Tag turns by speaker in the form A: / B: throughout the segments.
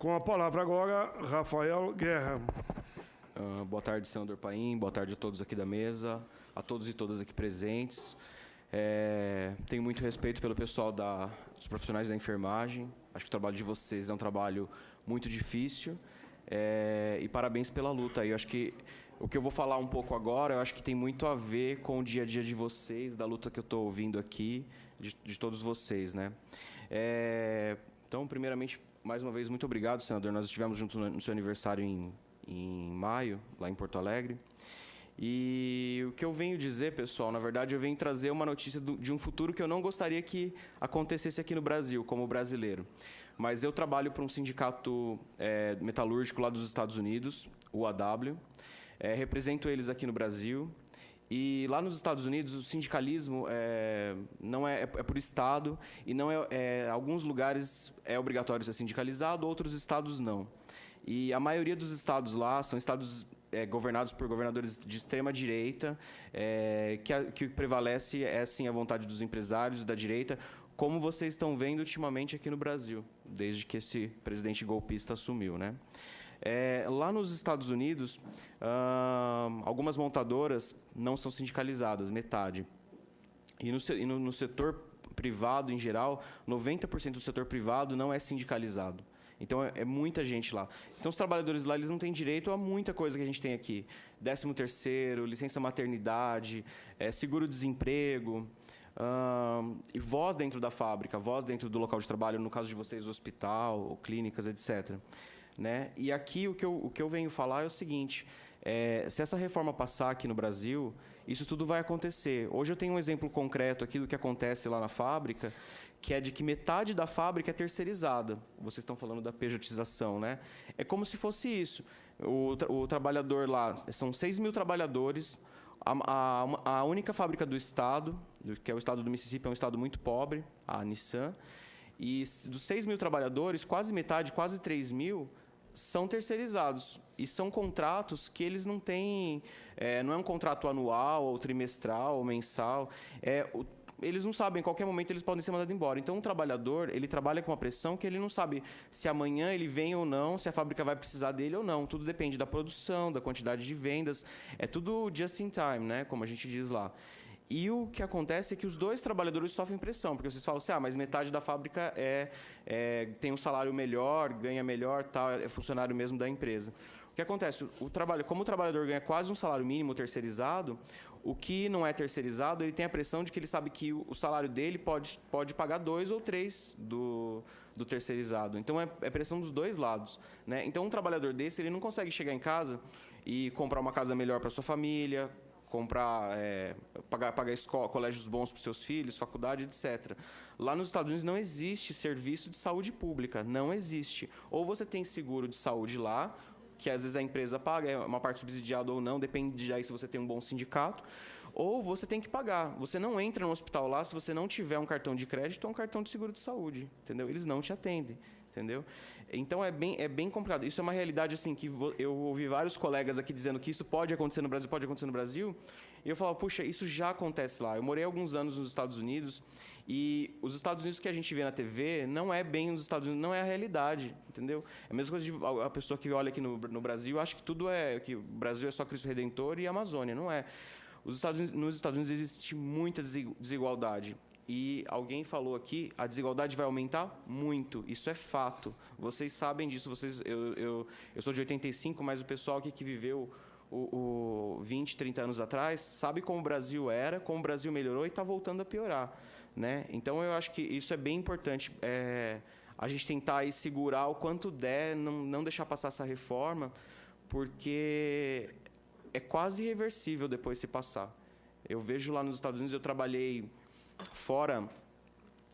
A: Com a palavra agora, Rafael Guerra.
B: Boa tarde, senador Paim. Boa tarde a todos aqui da mesa, a todos e todas aqui presentes. Tenho muito respeito pelo pessoal dos profissionais da enfermagem. Acho que o trabalho de vocês é um trabalho muito difícil. E parabéns pela luta aí. Eu acho que o que eu vou falar um pouco agora, eu acho que tem muito a ver com o dia a dia de vocês, da luta que eu estou ouvindo aqui, de todos vocês, né? Então, primeiramente, mais uma vez, muito obrigado, senador. Nós estivemos juntos no seu aniversário em maio, lá em Porto Alegre. E o que eu venho dizer, pessoal, na verdade, eu venho trazer uma notícia de um futuro que eu não gostaria que acontecesse aqui no Brasil, como brasileiro. Mas eu trabalho para um sindicato metalúrgico lá dos Estados Unidos, o UAW. Represento eles aqui no Brasil. E lá nos Estados Unidos, o sindicalismo não é por estado, e não alguns lugares é obrigatório ser sindicalizado, outros estados não. E a maioria dos estados lá são estados governados por governadores de extrema-direita, que prevalece, sim, a vontade dos empresários da direita, como vocês estão vendo ultimamente aqui no Brasil, desde que esse presidente golpista assumiu, né? Lá nos Estados Unidos, algumas montadoras não são sindicalizadas, metade. E no setor privado, em geral, 90% do setor privado não é sindicalizado. Então, é muita gente lá. Então, os trabalhadores lá, eles não têm direito a muita coisa que a gente tem aqui. 13º, licença maternidade, seguro-desemprego, e voz dentro da fábrica, voz dentro do local de trabalho, no caso de vocês, hospital, clínicas, etc. Né? E aqui o que eu venho falar é o seguinte: se essa reforma passar aqui no Brasil, isso tudo vai acontecer. Hoje eu tenho um exemplo concreto aqui do que acontece lá na fábrica, que é de que metade da fábrica é terceirizada. Vocês estão falando da pejotização, né? É como se fosse isso. O trabalhador lá, são 6 mil trabalhadores, a única fábrica do estado, que é o estado do Mississippi, é um estado muito pobre, a Nissan, e dos 6 mil trabalhadores, quase metade, quase 3 mil, são terceirizados. E são contratos que eles não têm... não é um contrato anual, ou trimestral, ou mensal. Eles não sabem, em qualquer momento eles podem ser mandados embora. Então, um trabalhador, ele trabalha com uma pressão que ele não sabe se amanhã ele vem ou não, se a fábrica vai precisar dele ou não. Tudo depende da produção, da quantidade de vendas. É tudo just in time, né? Como a gente diz lá. E o que acontece é que os dois trabalhadores sofrem pressão, porque vocês falam assim, mas metade da fábrica tem um salário melhor, ganha melhor, tal, é funcionário mesmo da empresa. O que acontece? Como o trabalhador ganha quase um salário mínimo terceirizado, o que não é terceirizado, ele tem a pressão de que ele sabe que o salário dele pode pagar 2 ou 3 do terceirizado. Então, é pressão dos dois lados, né? Então, um trabalhador desse, ele não consegue chegar em casa e comprar uma casa melhor para sua família, pagar escola, colégios bons para os seus filhos, faculdade, etc. Lá nos Estados Unidos não existe serviço de saúde pública, não existe. Ou você tem seguro de saúde lá, que às vezes a empresa paga, é uma parte subsidiada ou não, depende de aí se você tem um bom sindicato, ou você tem que pagar. Você não entra no hospital lá se você não tiver um cartão de crédito ou um cartão de seguro de saúde, entendeu? Eles não te atendem. Entendeu? Então, é bem complicado. Isso é uma realidade assim, que eu ouvi vários colegas aqui dizendo que isso pode acontecer no Brasil, e eu falava, puxa, isso já acontece lá. Eu morei alguns anos nos Estados Unidos, e os Estados Unidos que a gente vê na TV não é bem os Estados Unidos, não é a realidade, entendeu? É a mesma coisa de a pessoa que olha aqui no Brasil, acha que que o Brasil é só Cristo Redentor e a Amazônia, não é. Nos Estados Unidos existe muita desigualdade. E alguém falou aqui, a desigualdade vai aumentar muito. Isso é fato. Vocês sabem disso. Eu sou de 85, mas o pessoal aqui que viveu 20, 30 anos atrás sabe como o Brasil era, como o Brasil melhorou e está voltando a piorar, né? Então, eu acho que isso é bem importante. A gente tentar aí segurar o quanto der, não deixar passar essa reforma, porque é quase irreversível depois se passar. Eu vejo lá nos Estados Unidos, eu trabalhei fora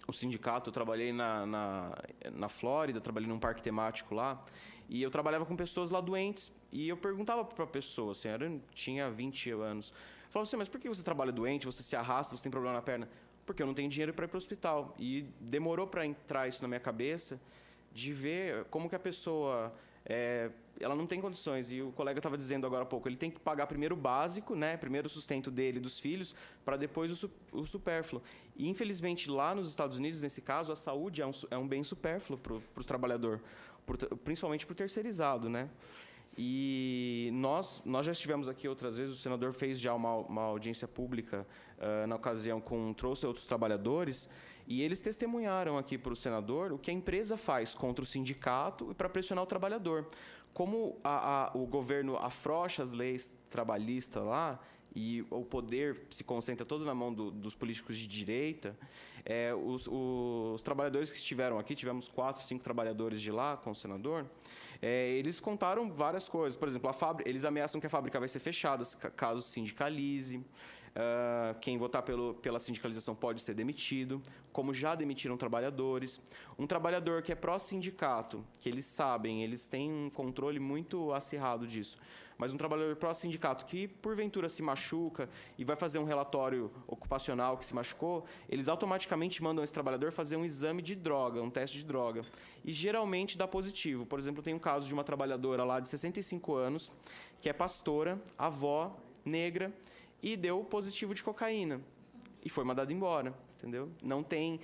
B: o sindicato, eu trabalhei na Flórida, trabalhei num parque temático lá, e eu trabalhava com pessoas lá doentes, e eu perguntava para a pessoa, assim, eu tinha 20 anos, eu falava assim, mas por que você trabalha doente, você se arrasta, você tem problema na perna? Porque eu não tenho dinheiro para ir para o hospital. E demorou para entrar isso na minha cabeça, de ver como que a pessoa... ela não tem condições, e o colega estava dizendo agora há pouco, ele tem que pagar primeiro o básico, né, primeiro o sustento dele e dos filhos, para depois o supérfluo. E, infelizmente, lá nos Estados Unidos, nesse caso, a saúde é um bem supérfluo para o trabalhador. principalmente por terceirizado, né? E nós já estivemos aqui outras vezes, o senador fez já uma audiência pública na ocasião, trouxe outros trabalhadores, e eles testemunharam aqui para o senador o que a empresa faz contra o sindicato e para pressionar o trabalhador. Como o governo afrouxa as leis trabalhistas lá, e o poder se concentra todo na mão dos políticos de direita, os trabalhadores que estiveram aqui, tivemos 4, 5 trabalhadores de lá com o senador, eles contaram várias coisas. Por exemplo, eles ameaçam que a fábrica vai ser fechada caso sindicalize. Quem votar pela sindicalização pode ser demitido, como já demitiram trabalhadores. Um trabalhador que é pró-sindicato, que eles sabem, eles têm um controle muito acirrado disso, mas um trabalhador pró-sindicato que, porventura, se machuca e vai fazer um relatório ocupacional que se machucou, eles automaticamente mandam esse trabalhador fazer um exame de droga, um teste de droga. E geralmente dá positivo. Por exemplo, tem um caso de uma trabalhadora lá de 65 anos, que é pastora, avó, negra, e deu positivo de cocaína. E foi mandado embora, entendeu? Não tem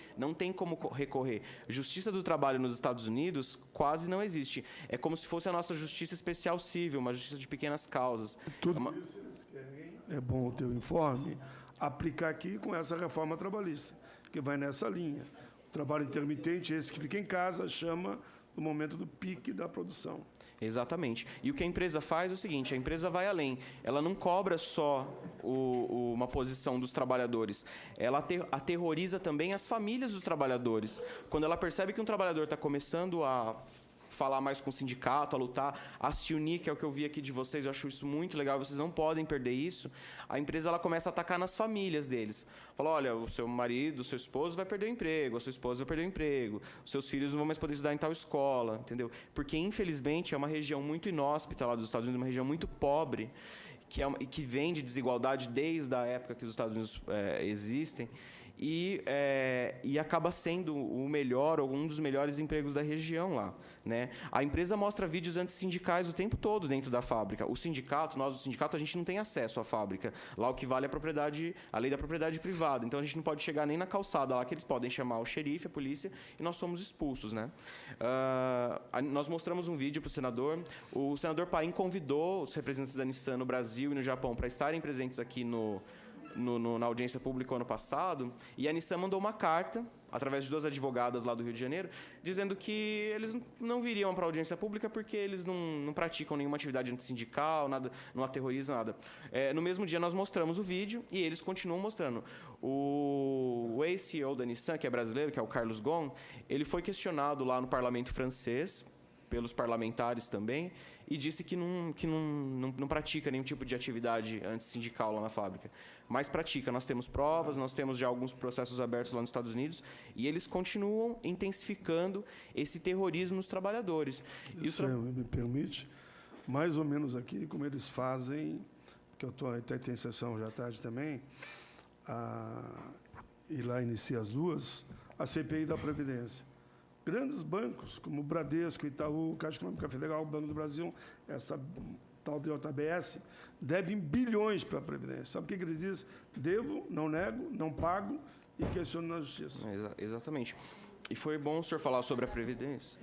B: como recorrer. Justiça do trabalho nos Estados Unidos quase não existe. É como se fosse a nossa justiça especial civil, uma justiça de pequenas causas.
A: Tudo isso eles querem, é bom o teu informe, aplicar aqui com essa reforma trabalhista, que vai nessa linha. O trabalho intermitente, esse que fica em casa, chama no momento do pique da produção.
B: Exatamente. E o que a empresa faz é o seguinte, a empresa vai além. Ela não cobra só uma posição dos trabalhadores. Ela aterroriza também as famílias dos trabalhadores. Quando ela percebe que um trabalhador está começando a falar mais com o sindicato, a lutar, a se unir, que é o que eu vi aqui de vocês, eu acho isso muito legal, vocês não podem perder isso. A empresa ela começa a atacar nas famílias deles. Fala, olha, o seu marido, o seu esposo vai perder o emprego, a sua esposa vai perder o emprego, os seus filhos não vão mais poder estudar em tal escola, entendeu? Porque, infelizmente, é uma região muito inóspita lá dos Estados Unidos, uma região muito pobre, que vem de desigualdade desde a época que os Estados Unidos existem, e acaba sendo o melhor ou um dos melhores empregos da região lá, né? A empresa mostra vídeos antissindicais o tempo todo dentro da fábrica. O sindicato, nós do sindicato, a gente não tem acesso à fábrica. Lá o que vale é a lei da propriedade privada. Então a gente não pode chegar nem na calçada lá, que eles podem chamar o xerife, a polícia, e nós somos expulsos, né? Nós mostramos um vídeo para o senador. O senador Paim convidou os representantes da Nissan no Brasil e no Japão para estarem presentes aqui na audiência pública ano passado, e a Nissan mandou uma carta, através de 2 advogadas lá do Rio de Janeiro, dizendo que eles não viriam para a audiência pública porque eles não praticam nenhuma atividade antissindical, nada, não aterrorizam, nada. No mesmo dia, nós mostramos o vídeo e eles continuam mostrando. O ex-CEO da Nissan, que é brasileiro, que é o Carlos Ghosn, ele foi questionado lá no parlamento francês, pelos parlamentares também, e disse que não pratica nenhum tipo de atividade antissindical lá na fábrica. Mas pratica. Nós temos provas, nós temos já alguns processos abertos lá nos Estados Unidos, e eles continuam intensificando esse terrorismo nos trabalhadores.
A: Isso me permite, mais ou menos aqui, como eles fazem, que eu estou até tem sessão já à tarde também, e lá inicia as 2, a CPI da Previdência. Grandes bancos, como o Bradesco, Itaú, Caixa Econômica Federal, o Banco do Brasil, essa tal de JBS, devem bilhões para a Previdência. Sabe o que ele diz? Devo, não nego, não pago e questiono na Justiça.
B: Exatamente. E foi bom o senhor falar sobre a Previdência.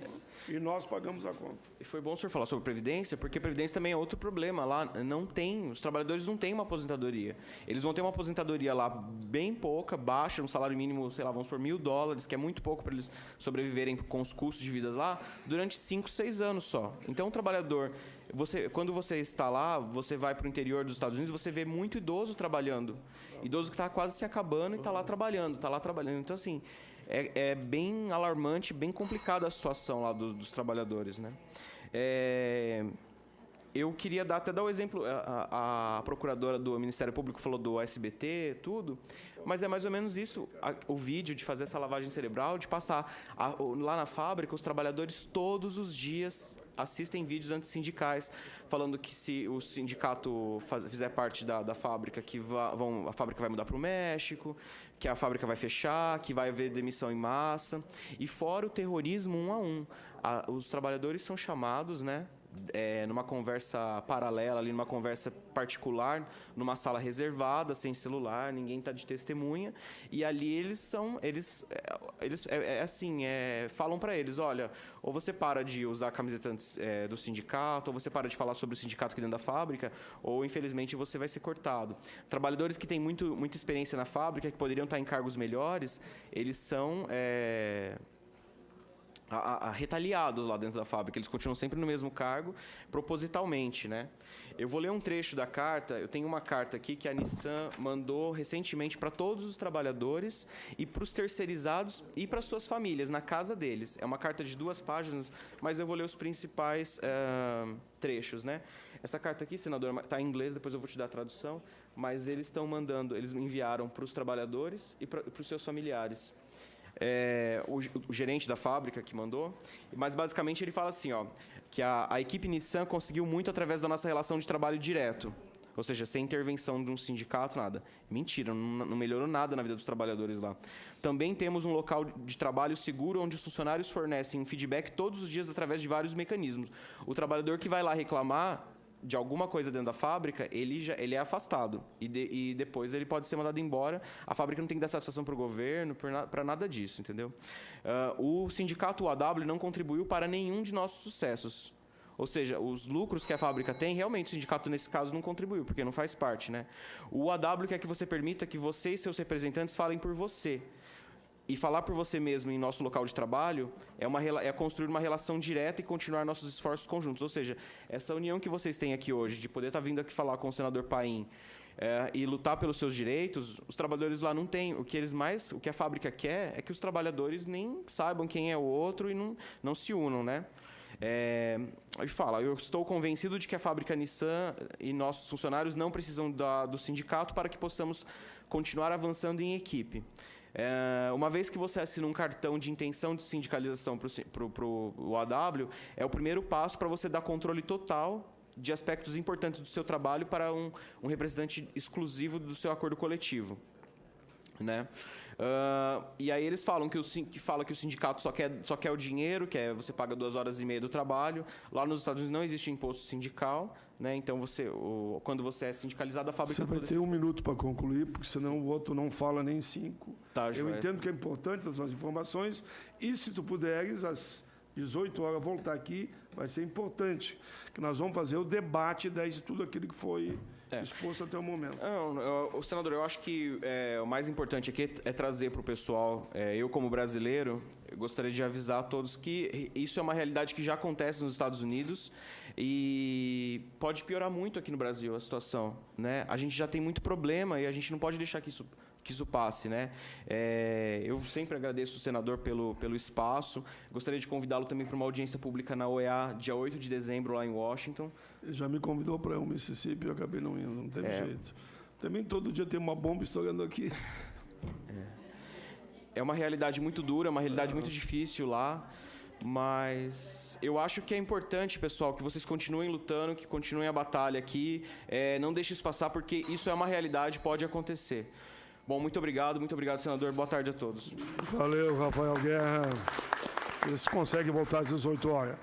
A: E nós pagamos a conta.
B: E foi bom o senhor falar sobre a Previdência, porque a Previdência também é outro problema. Lá os trabalhadores não têm uma aposentadoria. Eles vão ter uma aposentadoria lá bem pouca, baixa, um salário mínimo, sei lá, vamos por $1.000, que é muito pouco para eles sobreviverem com os custos de vida lá, durante 5, 6 anos só. Então, o trabalhador, quando você está lá, você vai para o interior dos Estados Unidos, você vê muito idoso trabalhando. Idoso que está quase se acabando e está lá trabalhando. Então, assim, é bem alarmante, bem complicada a situação lá dos trabalhadores, né? Eu queria até dar o exemplo, a procuradora do Ministério Público falou do SBT, tudo, mas é mais ou menos isso, o vídeo de fazer essa lavagem cerebral, de passar lá na fábrica, os trabalhadores todos os dias assistem vídeos antissindicais, falando que se o sindicato fizer parte da fábrica, a fábrica vai mudar para o México, que a fábrica vai fechar, que vai haver demissão em massa. E fora o terrorismo 1 a 1. Os trabalhadores são chamados, né, numa conversa paralela, ali, numa conversa particular, numa sala reservada, sem celular, ninguém está de testemunha, e ali falam para eles, olha, ou você para de usar a camiseta do sindicato, ou você para de falar sobre o sindicato aqui dentro da fábrica, ou infelizmente você vai ser cortado. Trabalhadores que têm muita experiência na fábrica, que poderiam estar em cargos melhores, eles são retaliados lá dentro da fábrica. Eles continuam sempre no mesmo cargo, propositalmente, né? Eu vou ler um trecho da carta. Eu tenho uma carta aqui que a Nissan mandou recentemente para todos os trabalhadores e para os terceirizados e para suas famílias, na casa deles. É uma carta de 2 páginas, mas eu vou ler os principais trechos, né? Essa carta aqui, senador, está em inglês, depois eu vou te dar a tradução, mas eles enviaram para os trabalhadores e para os seus familiares. O gerente da fábrica que mandou, mas basicamente ele fala assim, que a equipe Nissan conseguiu muito através da nossa relação de trabalho direto, ou seja, sem intervenção de um sindicato, nada. Mentira, não melhorou nada na vida dos trabalhadores lá. Também temos um local de trabalho seguro onde os funcionários fornecem um feedback todos os dias através de vários mecanismos. O trabalhador que vai lá reclamar de alguma coisa dentro da fábrica, ele é afastado. E depois ele pode ser mandado embora. A fábrica não tem que dar satisfação para o governo, para nada disso, entendeu? O sindicato UAW não contribuiu para nenhum de nossos sucessos. Ou seja, os lucros que a fábrica tem, realmente o sindicato, nesse caso, não contribuiu, porque não faz parte, né? O UAW quer que você permita que você e seus representantes falem por você. E falar por você mesmo em nosso local de trabalho é construir uma relação direta e continuar nossos esforços conjuntos. Ou seja, essa união que vocês têm aqui hoje, de poder estar vindo aqui falar com o senador Paim e lutar pelos seus direitos, os trabalhadores lá não têm. O que a fábrica quer é que os trabalhadores nem saibam quem é o outro e não se unam, né? Ele fala, eu estou convencido de que a fábrica Nissan e nossos funcionários não precisam do sindicato para que possamos continuar avançando em equipe. Uma vez que você assina um cartão de intenção de sindicalização para o UAW, é o primeiro passo para você dar controle total de aspectos importantes do seu trabalho para um representante exclusivo do seu acordo coletivo, né? E aí eles falam que o sindicato só quer o dinheiro, que é você paga 2h30 do trabalho. Lá nos Estados Unidos não existe imposto sindical, né? Então quando você é sindicalizado, a fábrica...
A: Você vai ter 1 minuto para concluir, porque senão o outro não fala nem 5.
B: Tá,
A: eu entendo que é importante as suas informações, e se tu puderes, às 18 horas, voltar aqui, vai ser importante, que nós vamos fazer o debate de tudo aquilo que foi exposto até o momento.
B: Senador, eu acho que o mais importante aqui é trazer para o pessoal, eu como brasileiro, eu gostaria de avisar a todos que isso é uma realidade que já acontece nos Estados Unidos e pode piorar muito aqui no Brasil a situação, né? A gente já tem muito problema e a gente não pode deixar que isso passe, né? Eu sempre agradeço o senador pelo espaço. Gostaria de convidá-lo também para uma audiência pública na OEA, dia 8 de dezembro, lá em Washington.
A: Ele já me convidou para o Mississippi e eu acabei não indo, não teve jeito. Também todo dia tem uma bomba estourando aqui.
B: É uma realidade muito dura, uma realidade muito difícil lá, mas eu acho que é importante, pessoal, que vocês continuem lutando, que continuem a batalha aqui. Não deixe isso passar, porque isso é uma realidade, pode acontecer. Bom, muito obrigado, senador. Boa tarde a todos.
A: Valeu, Rafael Guerra. Eles conseguem voltar às 18 horas.